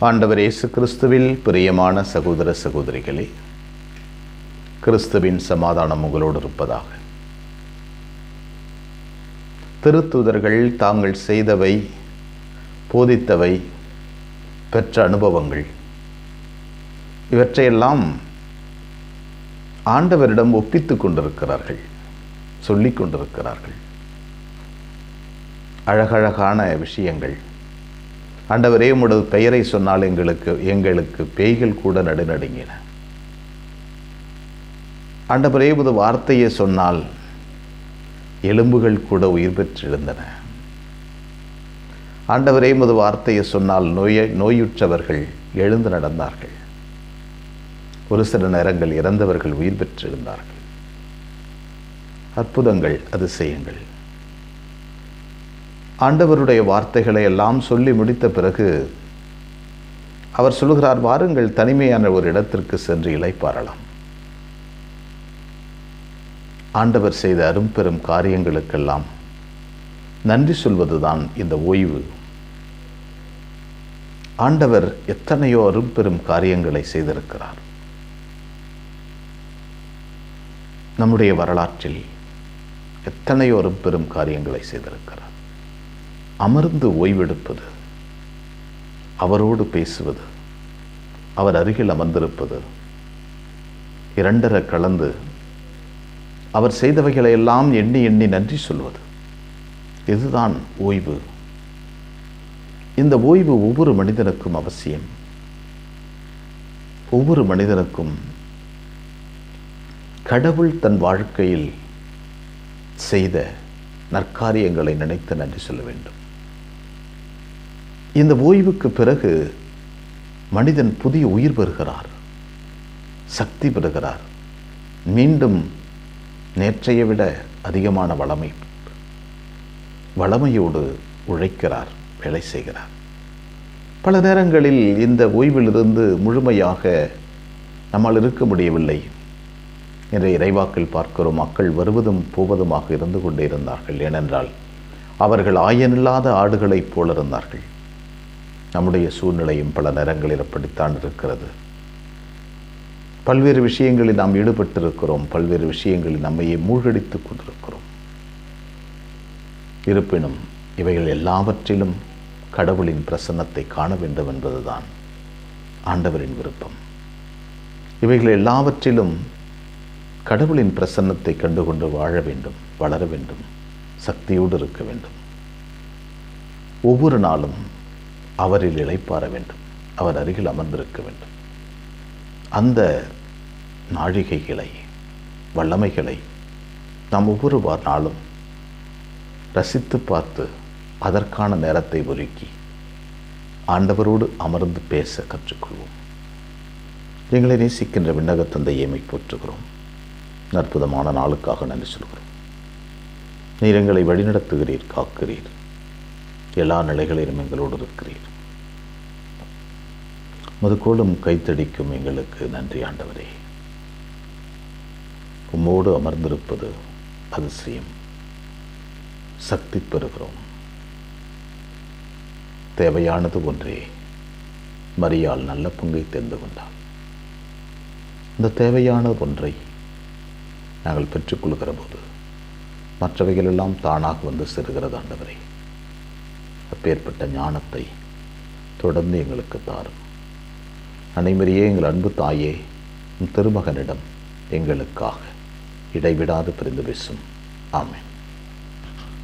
ஆண்டவர் இயேசு கிறிஸ்துவில் பிரியமான சகோதர சகோதரிகளே, கிறிஸ்துவின் சமாதானம் உங்களோடு இருப்பதாக. திருத்தூதர்கள் தாங்கள் செய்தவை, போதித்தவை, பெற்ற அனுபவங்கள் இவற்றையெல்லாம் ஆண்டவரிடம் ஒப்பித்துக் கொண்டிருக்கிறார்கள், சொல்லிக் கொண்டிருக்கிறார்கள். அழகழகான விஷயங்கள். ஆண்டவரே, உமது பெயரை சொன்னால் எங்களுக்கு பேய்கள் கூட நடுநடுங்கின. ஆண்டவரே, உமது வார்த்தையை சொன்னால் எலும்புகள் கூட உயிர் பெற்றெழுந்தன. ஆண்டவரே, உமது வார்த்தையை சொன்னால் நோயுற்றவர்கள் எழுந்து நடந்தார்கள். ஒரு சில நேரங்கள் இறந்தவர்கள் உயிர் பெற்றெழுந்தார்கள். அற்புதங்கள், அதிசயங்கள். ஆண்டவருடைய வார்த்தைகளை எல்லாம் சொல்லி முடித்த பிறகு அவர் சொல்கிறார், வாருங்கள், தனிமையான ஒரு இடத்திற்கு சென்று இளைப்பாறலாம். ஆண்டவர் செய்த அரும்பெரும் காரியங்களுக்கெல்லாம் நன்றி சொல்வதுதான் இந்த ஓய்வு. ஆண்டவர் எத்தனையோ அரும்பெரும் காரியங்களை செய்திருக்கிறார். நம்முடைய வரலாற்றில் எத்தனையோ அரும்பெரும் காரியங்களை செய்திருக்கிறார். அமர்ந்து ஓய்வெடுப்பது, அவரோடு பேசுவது, அவர் அருகில் அமர்ந்திருப்பது, இரண்டர கலந்து அவர் செய்தவைகளை எல்லாம் எண்ணி எண்ணி நன்றி சொல்வது, இதுதான் ஓய்வு. இந்த ஓய்வு ஒவ்வொரு மனிதனுக்கும் அவசியம். ஒவ்வொரு மனிதனுக்கும் கடவுள் தன் வாழ்க்கையில் செய்த நற்காரியங்களை நினைத்து நன்றி சொல்ல வேண்டும். இந்த ஓய்வுக்கு பிறகு மனிதன் புதிய உயிர் பெறுகிறார், சக்தி பெறுகிறார். மீண்டும் நேற்றையை விட அதிகமான வளமையோடு உழைக்கிறார், வேலை செய்கிறார். பல நேரங்களில் இந்த ஓய்விலிருந்து முழுமையாக நம்மால் இருக்க முடியவில்லை. இன்றைய இறைவாக்கில் பார்க்கிறோம், மக்கள் வருவதும் போவதுமாக இருந்து கொண்டே இருந்தார்கள். ஏனென்றால் அவர்கள் ஆயனில்லாத ஆடுகளைப் போல இருந்தார்கள். நம்முடைய சூழ்நிலையும் பல நேரங்களில் அப்படித்தான் இருக்கிறது. பல்வேறு விஷயங்களில் நாம் ஈடுபட்டிருக்கிறோம், பல்வேறு விஷயங்களில் நம்மையே மூழ்கடித்துக் கொண்டிருக்கிறோம். இருப்பினும் இவைகள் எல்லாவற்றிலும் கடவுளின் பிரசன்னத்தை காண வேண்டும் என்பதுதான் ஆண்டவரின் விருப்பம். இவைகள் எல்லாவற்றிலும் கடவுளின் பிரசன்னத்தை கண்டுகொண்டு வாழ வேண்டும், வளர வேண்டும், சக்தியோடு இருக்க வேண்டும். ஒவ்வொரு நாளும் அவரில் இளைப்பாற வேண்டும், அவர் அருகில் அமர்ந்திருக்க வேண்டும். அந்த நாழிகைகளை, வல்லமைகளை நாம் ஒவ்வொரு நாளும் ரசித்து பார்த்து அதற்கான நேரத்தை ஒதுக்கி ஆண்டவரோடு அமர்ந்து பேச கற்றுக்கொள்வோம். எங்களை நேசிக்கின்ற விண்ணக தந்தையை போற்றுகிறோம். அற்புதமான நாளுக்காக நன்றி சொல்கிறோம். நீர் எங்களை வழிநடத்துகிறீர், காக்கிறீர், எல்லா நிலைகளிலும் எங்களோடு இருக்கிறீர். முதுகோளும் கைத்தடிக்கும் எங்களுக்கு நன்றி ஆண்டவரே. உம்மோடு அமர்ந்திருப்பது அதிசயம். சக்தி பெறுகிறோம். தேவையானது ஒன்றே, மரியாள் நல்ல பங்கை தெரிந்து கொண்டாள். இந்த தேவையான ஒன்றை நாங்கள் பெற்றுக்கொள்கிற போது மற்றவைகளெல்லாம் தானாக வந்து சேருகிறது ஆண்டவரே. அப்பேற்பட்ட ஞானத்தை தொடர்ந்து எங்களுக்கு தாரும். அனைவரையே எங்கள் அன்பு தாயே, திருமகனிடம் எங்களுக்காக இடைவிடாது பிரிந்து பேசும். ஆமென்.